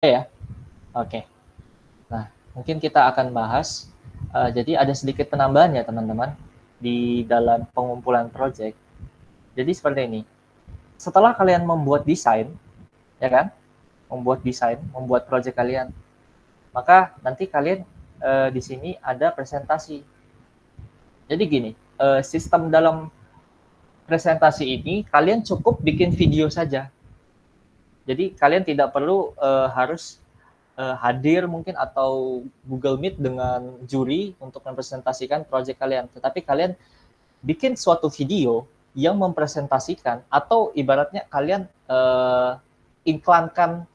ya. Oke. Nah, mungkin kita akan bahas. Jadi ada sedikit penambahan ya teman-teman di dalam pengumpulan project. Jadi seperti ini. Setelah kalian membuat desain, ya kan? Membuat project kalian. Maka nanti kalian di sini ada presentasi. Jadi gini, sistem dalam presentasi ini kalian cukup bikin video saja. Jadi kalian tidak perlu harus hadir mungkin atau Google Meet dengan juri untuk mempresentasikan proyek kalian. Tetapi kalian bikin suatu video yang mempresentasikan atau ibaratnya kalian iklankan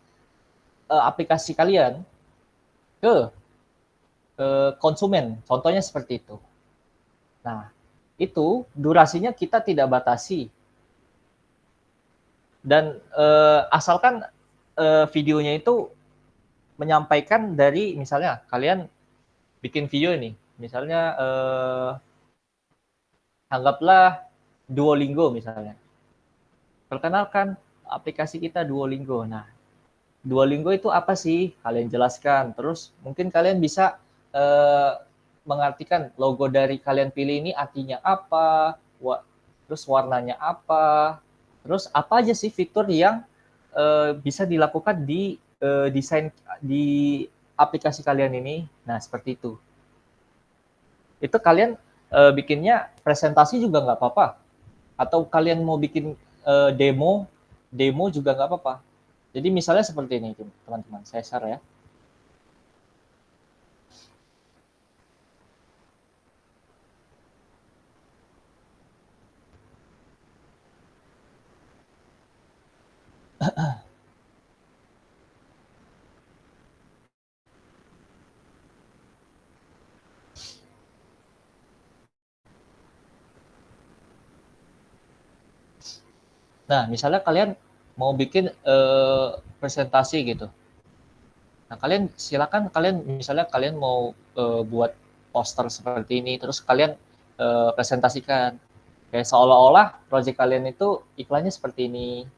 aplikasi kalian ke konsumen. Contohnya seperti itu. Nah, itu durasinya kita tidak batasi. Dan asalkan videonya itu menyampaikan dari misalnya kalian bikin video ini, misalnya anggaplah Duolingo misalnya. Perkenalkan aplikasi kita Duolingo. Nah, Duolingo itu apa sih? Kalian jelaskan. Terus mungkin kalian bisa mengartikan logo dari kalian pilih ini artinya apa, terus warnanya apa, terus apa aja sih fitur yang bisa dilakukan di desain di aplikasi kalian ini. Nah, seperti itu. Itu kalian bikinnya presentasi juga nggak apa-apa. Atau kalian mau bikin demo juga nggak apa-apa. Jadi misalnya seperti ini, teman-teman. Saya share ya. Nah, misalnya kalian mau bikin presentasi gitu. Nah, kalian silakan kalian misalnya kalian mau buat poster seperti ini, terus kalian presentasikan. Kayak seolah-olah project kalian itu iklannya seperti ini.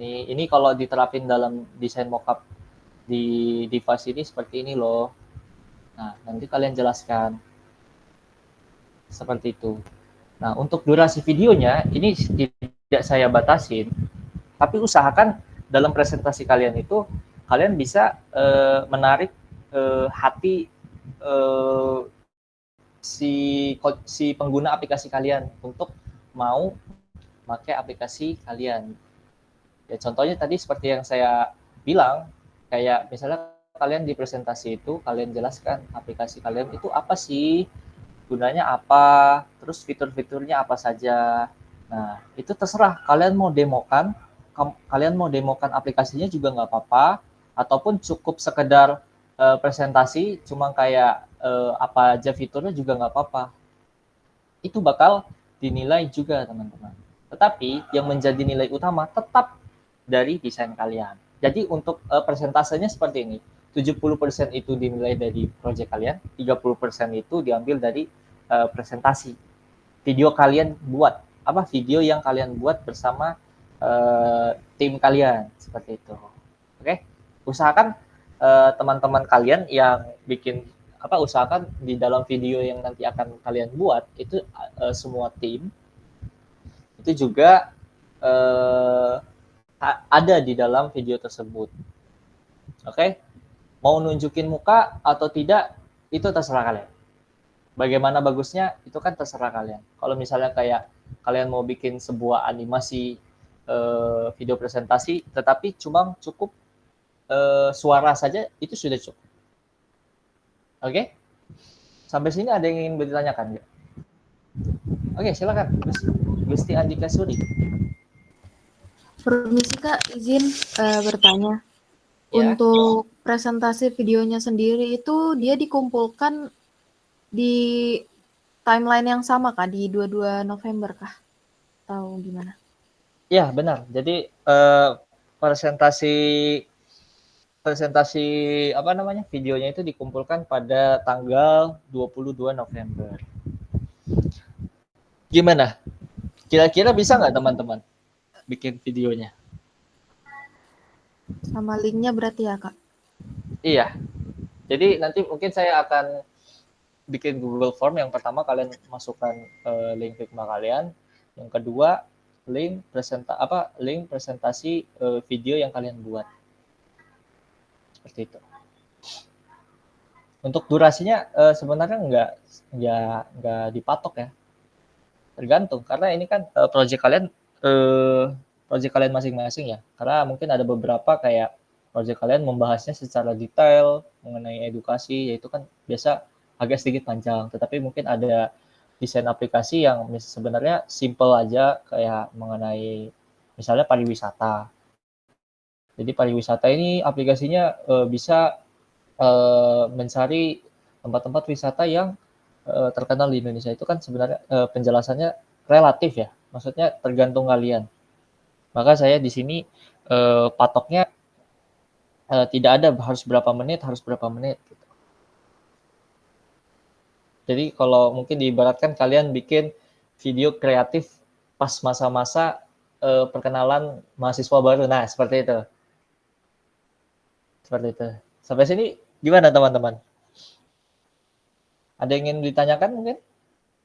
Ini kalau diterapin dalam desain mockup di device ini seperti ini loh. Nah, nanti kalian jelaskan seperti itu. Nah, untuk durasi videonya ini tidak saya batasin, tapi usahakan dalam presentasi kalian itu kalian bisa menarik hati si pengguna aplikasi kalian untuk mau pakai aplikasi kalian. Ya contohnya tadi seperti yang saya bilang, kayak misalnya kalian di presentasi itu kalian jelaskan aplikasi kalian itu apa sih, gunanya apa, terus fitur-fiturnya apa saja. Nah, itu terserah kalian mau demokan aplikasinya juga nggak apa-apa, ataupun cukup sekedar presentasi, cuma kayak apa aja fiturnya juga nggak apa-apa. Itu bakal dinilai juga, teman-teman. Tetapi yang menjadi nilai utama tetap dari desain kalian. Jadi untuk persentasenya seperti ini. 70% itu dinilai dari proyek kalian, 30% itu diambil dari presentasi. Video kalian buat, video yang kalian buat bersama tim kalian, seperti itu. Oke? Usahakan teman-teman kalian yang bikin usahakan di dalam video yang nanti akan kalian buat itu semua tim itu juga ada di dalam video tersebut. Oke? Mau nunjukin muka atau tidak itu terserah kalian. Bagaimana bagusnya itu kan terserah kalian. Kalau misalnya kayak kalian mau bikin sebuah animasi video presentasi tetapi cuma cukup suara saja itu sudah cukup. Oke? Sampai sini ada yang ingin ditanyakan nggak? Oke, silakan. Gusti Andika Suri. Permisi Kak, izin bertanya. Ya. Untuk presentasi videonya sendiri itu dia dikumpulkan di timeline yang sama Kak, di 22 November kah? Atau gimana? Ya, benar. Jadi presentasi videonya itu dikumpulkan pada tanggal 22 November. Gimana? Kira-kira bisa nggak teman-teman bikin videonya? Sama linknya berarti ya Kak? Iya. Jadi nanti mungkin saya akan bikin Google Form. Yang pertama kalian masukkan link Figma kalian. Yang kedua link presentasi video yang kalian buat. Seperti itu. Untuk durasinya sebenarnya nggak dipatok ya. Tergantung karena ini kan project kalian masing-masing ya. Karena mungkin ada beberapa kayak project kalian membahasnya secara detail mengenai edukasi, yaitu kan biasa agak sedikit panjang. Tetapi mungkin ada desain aplikasi yang sebenarnya simple aja kayak mengenai misalnya pariwisata. Jadi pariwisata ini aplikasinya bisa mencari tempat-tempat wisata yang terkenal di Indonesia. Itu kan sebenarnya penjelasannya relatif ya, maksudnya tergantung kalian. Maka saya di sini patoknya tidak ada harus berapa menit gitu. Jadi kalau mungkin diibaratkan kalian bikin video kreatif pas masa-masa perkenalan mahasiswa baru, nah seperti itu. Sampai sini gimana teman-teman? Ada yang ingin ditanyakan mungkin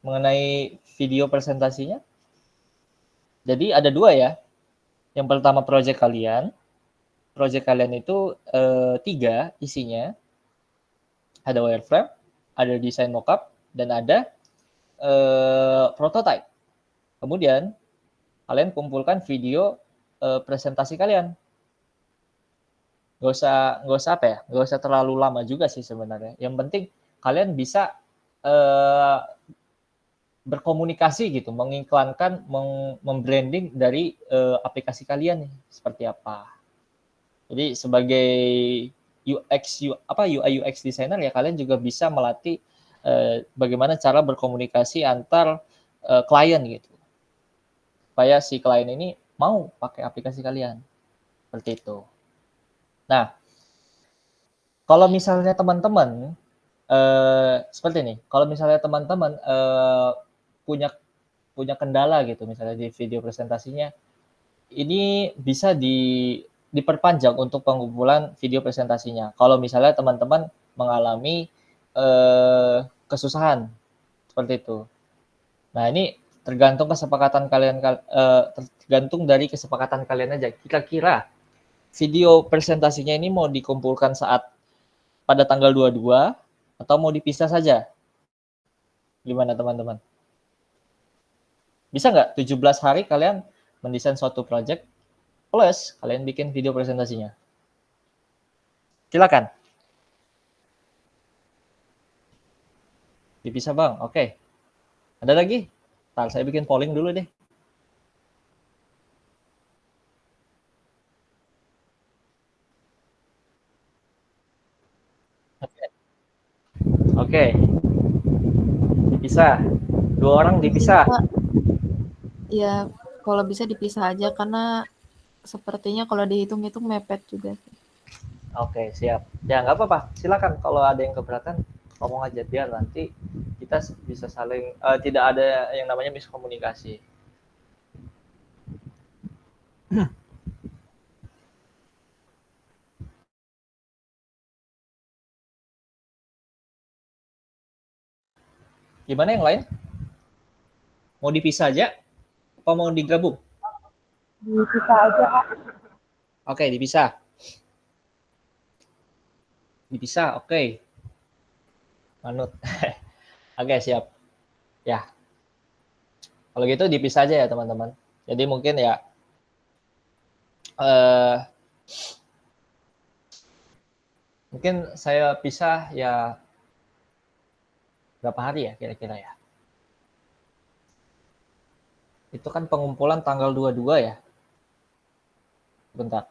mengenai video presentasinya? Jadi ada 2 ya. Yang pertama project kalian. Project kalian itu 3 isinya. Ada wireframe, ada desain mockup, dan ada prototype. Kemudian kalian kumpulkan video presentasi kalian. Nggak usah apa ya, nggak usah terlalu lama juga sih sebenarnya. Yang penting kalian bisa berkomunikasi gitu, mengiklankan, membranding dari aplikasi kalian nih seperti apa. Jadi sebagai UI UX designer ya kalian juga bisa melatih bagaimana cara berkomunikasi antar klien gitu. Supaya si klien ini mau pakai aplikasi kalian. Seperti itu. Nah, kalau misalnya teman-teman seperti ini, kalau misalnya teman-teman punya kendala gitu misalnya di video presentasinya, ini bisa diperpanjang untuk pengumpulan video presentasinya. Kalau misalnya teman-teman mengalami kesusahan seperti itu. Nah, ini tergantung kesepakatan kalian, tergantung dari kesepakatan kalian aja. Kira-kira video presentasinya ini mau dikumpulkan saat pada tanggal 22 atau mau dipisah saja? Gimana teman-teman? Bisa nggak 17 hari kalian mendesain suatu project plus kalian bikin video presentasinya? Silakan. Dipisah bang, oke. Ada lagi? Ntar saya bikin polling dulu deh. Oke. Dipisah. 2 orang dipisah. Ya, kalau bisa dipisah aja karena sepertinya kalau dihitung-hitung mepet juga. Oke, siap. Ya nggak apa-apa. Silakan kalau ada yang keberatan ngomong aja biar nanti kita bisa saling tidak ada yang namanya miskomunikasi. Gimana yang lain? Mau dipisah aja? Apa mau digabung? Dipisah aja, Kak. Oke, dipisah. Dipisah, oke. Manut. Oke, siap. Ya. Kalau gitu dipisah aja ya, teman-teman. Jadi mungkin ya mungkin saya pisah ya berapa hari ya kira-kira ya? Itu kan pengumpulan tanggal 22 ya. Bentar.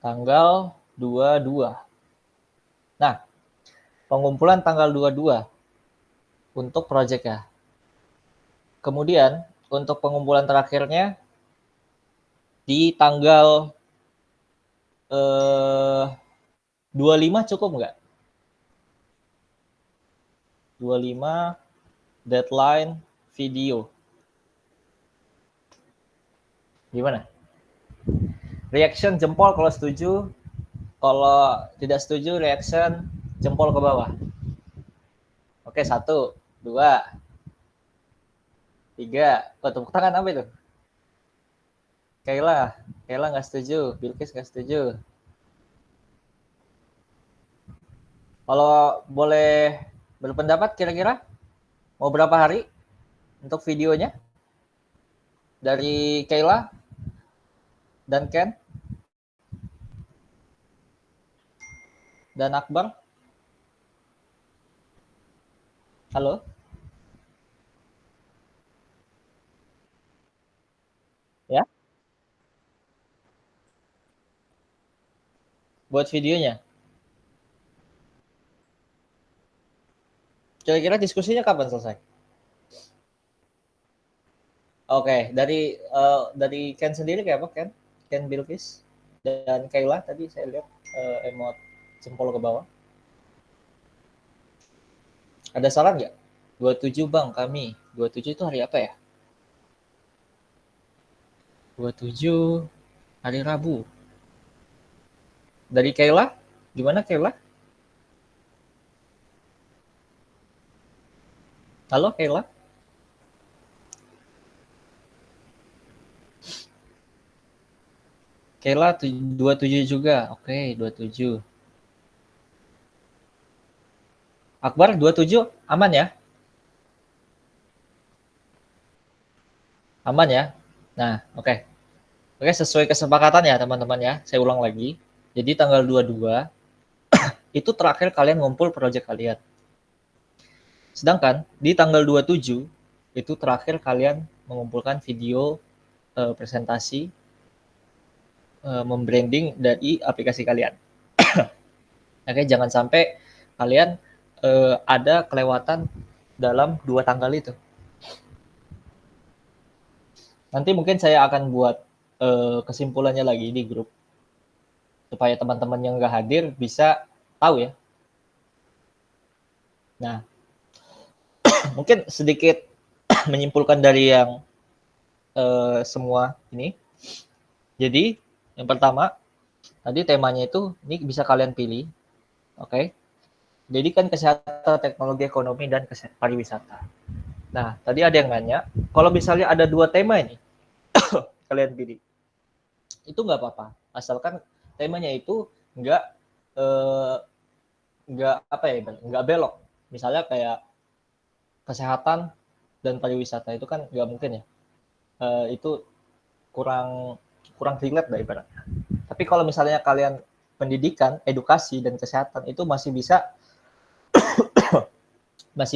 Tanggal 22. Nah, pengumpulan tanggal 22 untuk project ya. Kemudian untuk pengumpulan terakhirnya di tanggal 25 cukup nggak? 25 deadline video. Gimana? Reaction jempol kalau setuju, Kalau tidak setuju, reaction jempol ke bawah. Oke, 1, 2, 3. Oh, tepuk tangan apa itu? Kayla nggak setuju. Bilkis nggak setuju. Kalau boleh berpendapat, kira-kira mau berapa hari untuk videonya? Dari Kayla dan Ken dan Akbar. Halo? Ya, buat videonya. Kira-kira diskusinya kapan selesai? Oke, dari Ken sendiri kayak apa, Ken? Ken Bilkis dan Kayla tadi saya lihat emot jempol ke bawah. Ada saran nggak? 27 Bang, kami. 27 itu hari apa ya? 27 hari Rabu. Dari Kayla, gimana Kayla? Halo Kayla? Kayla 27 juga. Oke, 27. Akbar 27 aman ya? Aman ya? Nah, oke. Oke, sesuai kesepakatan ya teman-teman ya. Saya ulang lagi. Jadi tanggal 22 itu terakhir kalian ngumpul project kalian. Sedangkan di tanggal 27 itu terakhir kalian mengumpulkan video presentasi membranding dari aplikasi kalian. Oke, jangan sampai kalian ada kelewatan dalam 2 tanggal itu. Nanti mungkin saya akan buat kesimpulannya lagi di grup supaya teman-teman yang nggak hadir bisa tahu ya. Nah, mungkin sedikit menyimpulkan dari yang semua ini. Jadi yang pertama tadi temanya itu ini bisa kalian pilih, oke? Pendidikan, kesehatan, teknologi, ekonomi, dan pariwisata. Nah, tadi ada yang nanya, kalau misalnya ada 2 tema ini, kalian pilih, itu nggak apa-apa, asalkan temanya itu nggak apa ya, nggak belok. Misalnya kayak kesehatan dan pariwisata itu kan nggak mungkin ya, itu kurang relate lah ibaratnya. Tapi kalau misalnya kalian pendidikan, edukasi, dan kesehatan itu masih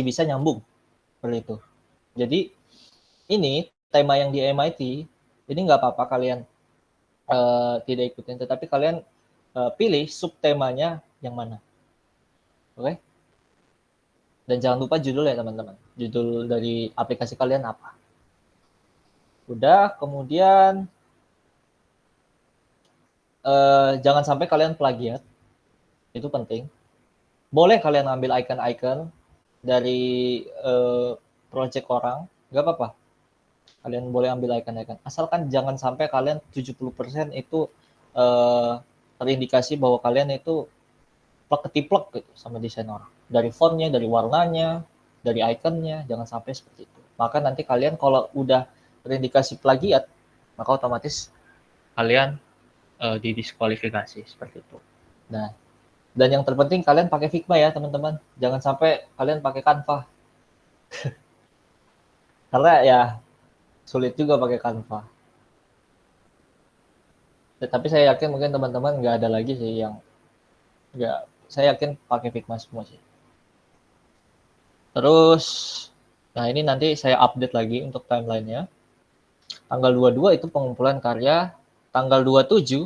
bisa nyambung seperti itu. Jadi ini tema yang di MIT ini nggak apa-apa kalian tidak ikutin, tetapi kalian pilih subtemanya yang mana, oke? Dan jangan lupa judul ya teman-teman, judul dari aplikasi kalian apa. Udah, kemudian jangan sampai kalian plagiat, itu penting. Boleh kalian ambil icon-icon dari project orang, nggak apa-apa. Kalian boleh ambil icon-icon. Asalkan jangan sampai kalian 70% itu terindikasi bahwa kalian itu plek-ketiplek gitu sama desain orang. Dari fontnya, dari warnanya, dari ikonnya, jangan sampai seperti itu. Maka nanti kalian kalau udah terindikasi plagiat, maka otomatis kalian didiskualifikasi seperti itu. Nah, dan yang terpenting kalian pakai Figma ya teman-teman. Jangan sampai kalian pakai Canva. Karena ya sulit juga pakai Canva. Tapi saya yakin mungkin teman-teman nggak ada lagi sih yang nggak. Saya yakin pakai Figma semua sih. Terus, nah ini nanti saya update lagi untuk timelinenya. Tanggal 22 itu pengumpulan karya. Tanggal 27,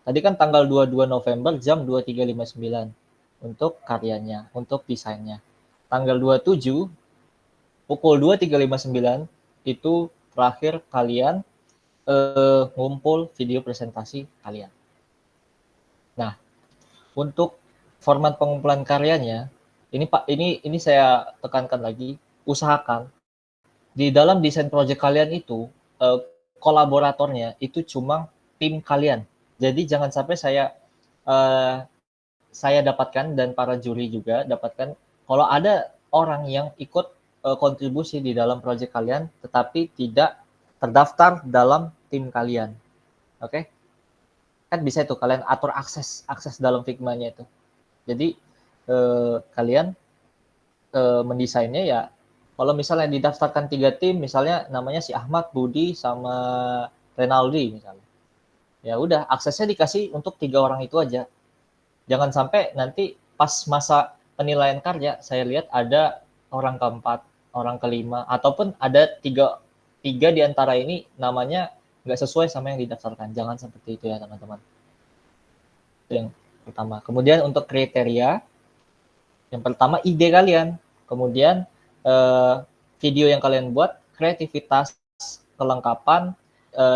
tadi kan tanggal 22 November jam 23.59 untuk karyanya, untuk desainnya. Tanggal 27, pukul 23.59 itu terakhir kalian ngumpul video presentasi kalian. Nah, untuk format pengumpulan karyanya, ini saya tekankan lagi, usahakan di dalam desain project kalian itu kolaboratornya itu cuma tim kalian, Jadi jangan sampai saya dapatkan dan para juri juga dapatkan kalau ada orang yang ikut kontribusi di dalam proyek kalian tetapi tidak terdaftar dalam tim kalian. Oke? Kan bisa itu kalian atur akses dalam Figma-nya itu. Jadi kalian mendesainnya ya kalau misalnya didaftarkan 3 tim misalnya namanya si Ahmad, Budi sama Renaldi misalnya. Ya udah aksesnya dikasih untuk 3 orang itu aja. Jangan sampai nanti pas masa penilaian karya saya lihat ada orang keempat, orang kelima ataupun ada tiga di antara ini namanya nggak sesuai sama yang didaftarkan. Jangan seperti itu ya teman-teman. Itu yang pertama. Kemudian untuk kriteria, yang pertama ide kalian, kemudian video yang kalian buat, kreativitas, kelengkapan,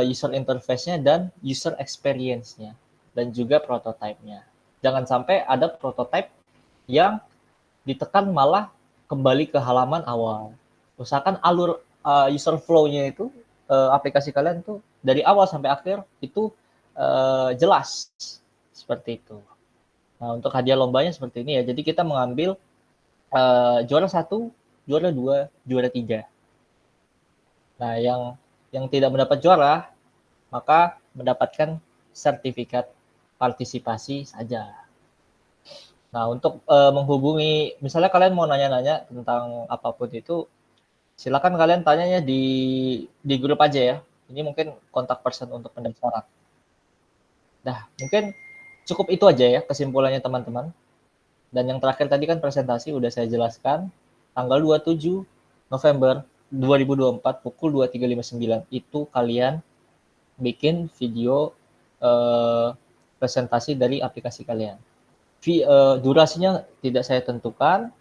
user interface-nya dan user experience-nya dan juga prototype-nya. Jangan sampai ada prototype yang ditekan malah kembali ke halaman awal. Usahakan alur user flow-nya itu aplikasi kalian tuh dari awal sampai akhir itu jelas seperti itu. Nah, untuk hadiah lombanya seperti ini ya. Jadi kita mengambil juara 1, juara 2, juara 3. Nah, yang tidak mendapat juara maka mendapatkan sertifikat partisipasi saja. Nah, untuk menghubungi, misalnya kalian mau nanya-nanya tentang apapun itu, silakan kalian tanyanya di grup aja ya. Ini mungkin kontak person untuk pendaftaran. Nah, mungkin cukup itu aja ya kesimpulannya teman-teman. Dan yang terakhir tadi kan presentasi udah saya jelaskan. Tanggal 27 November 2024 pukul 23.59 itu kalian bikin video presentasi dari aplikasi kalian. Durasinya tidak saya tentukan,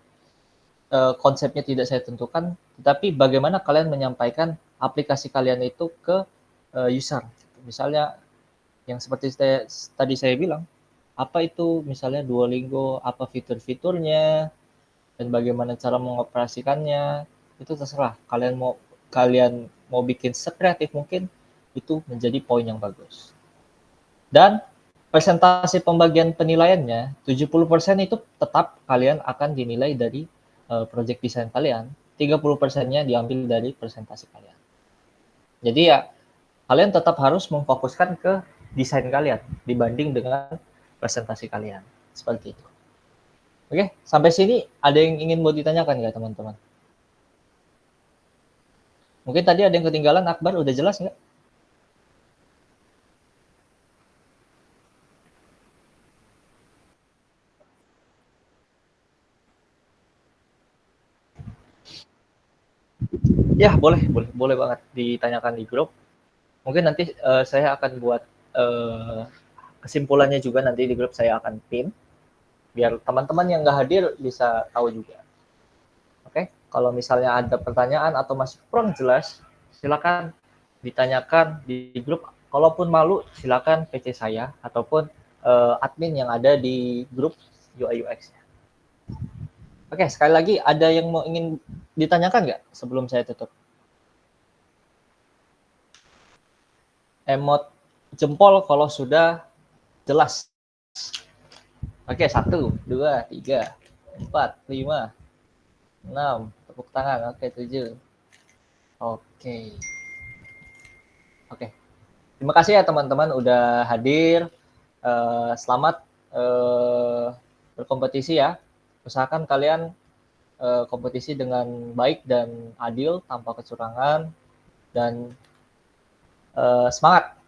konsepnya tidak saya tentukan, tetapi bagaimana kalian menyampaikan aplikasi kalian itu ke user. Misalnya yang seperti tadi saya bilang, apa itu misalnya Duolingo, apa fitur-fiturnya, dan bagaimana cara mengoperasikannya, itu terserah. Kalian mau bikin sekreatif mungkin, itu menjadi poin yang bagus. Dan presentasi pembagian penilaiannya 70% itu tetap kalian akan dinilai dari project desain kalian, 30%-nya diambil dari presentasi kalian. Jadi ya kalian tetap harus memfokuskan ke desain kalian dibanding dengan presentasi kalian. Seperti itu. Oke, sampai sini ada yang ingin mau ditanyakan nggak teman-teman? Mungkin tadi ada yang ketinggalan, Akbar udah jelas nggak? Ya, boleh banget ditanyakan di grup. Mungkin nanti saya akan buat kesimpulannya juga nanti di grup saya akan pin, biar teman-teman yang nggak hadir bisa tahu juga. Oke, kalau misalnya ada pertanyaan atau masih kurang jelas, silakan ditanyakan di grup. Kalaupun malu, silakan PC saya ataupun admin yang ada di grup UI UX. Oke, sekali lagi ada yang mau ingin ditanyakan nggak sebelum saya tutup? Emot jempol kalau sudah jelas. Oke, 1, 2, 3, 4, 5, 6. Tepuk tangan. Oke, 7. Oke. Terima kasih ya teman-teman udah hadir. Selamat berkompetisi ya. Usahakan kalian kompetisi dengan baik dan adil tanpa kecurangan dan semangat.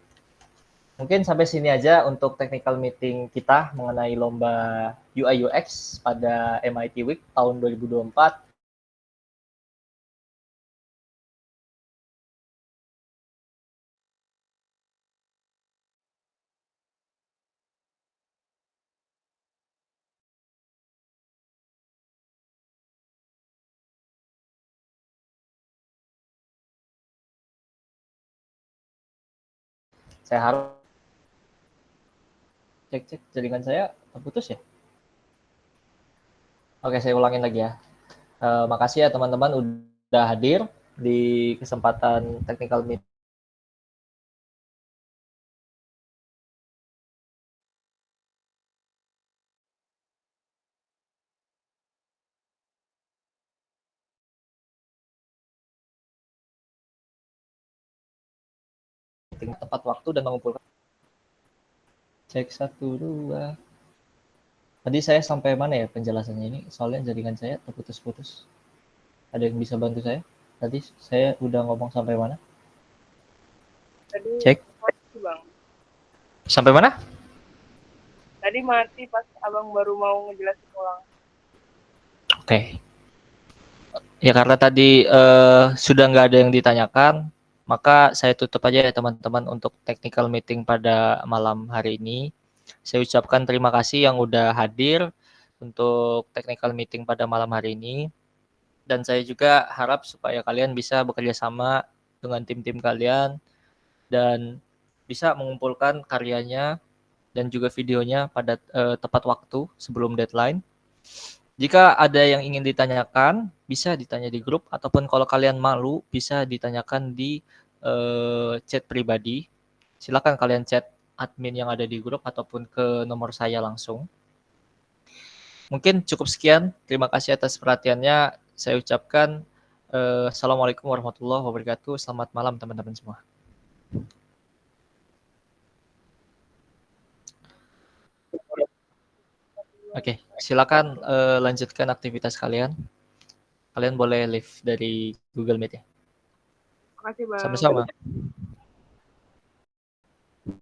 Mungkin sampai sini aja untuk technical meeting kita mengenai lomba UI UX pada MIT Week tahun 2024. Saya harap cek jaringan saya terputus ya. Oke, saya ulangin lagi ya. Makasih ya teman-teman udah hadir di kesempatan technical meeting meeting tepat waktu dan mengumpulkan. Cek 1, 2. Tadi saya sampai mana ya penjelasannya ini? Soalnya jaringan saya terputus-putus. Ada yang bisa bantu saya? Tadi saya udah ngomong sampai mana? Tadi Cek. mati bang. Sampai mana? Tadi mati pas abang baru mau ngejelasin ulang. Oke. Ya karena tadi sudah nggak ada yang ditanyakan, maka saya tutup aja ya teman-teman untuk technical meeting pada malam hari ini. Saya ucapkan terima kasih yang udah hadir untuk technical meeting pada malam hari ini. Dan saya juga harap supaya kalian bisa bekerja sama dengan tim-tim kalian dan bisa mengumpulkan karyanya dan juga videonya pada tepat waktu sebelum deadline. Jika ada yang ingin ditanyakan, bisa ditanya di grup, ataupun kalau kalian malu, bisa ditanyakan di chat pribadi. Silakan kalian chat admin yang ada di grup ataupun ke nomor saya langsung. Mungkin cukup sekian. Terima kasih atas perhatiannya. Saya ucapkan Assalamualaikum warahmatullahi wabarakatuh. Selamat malam teman-teman semua. Oke, silakan lanjutkan aktivitas kalian. Kalian boleh leave dari Google Meet ya. Makasih bang. Sama-sama.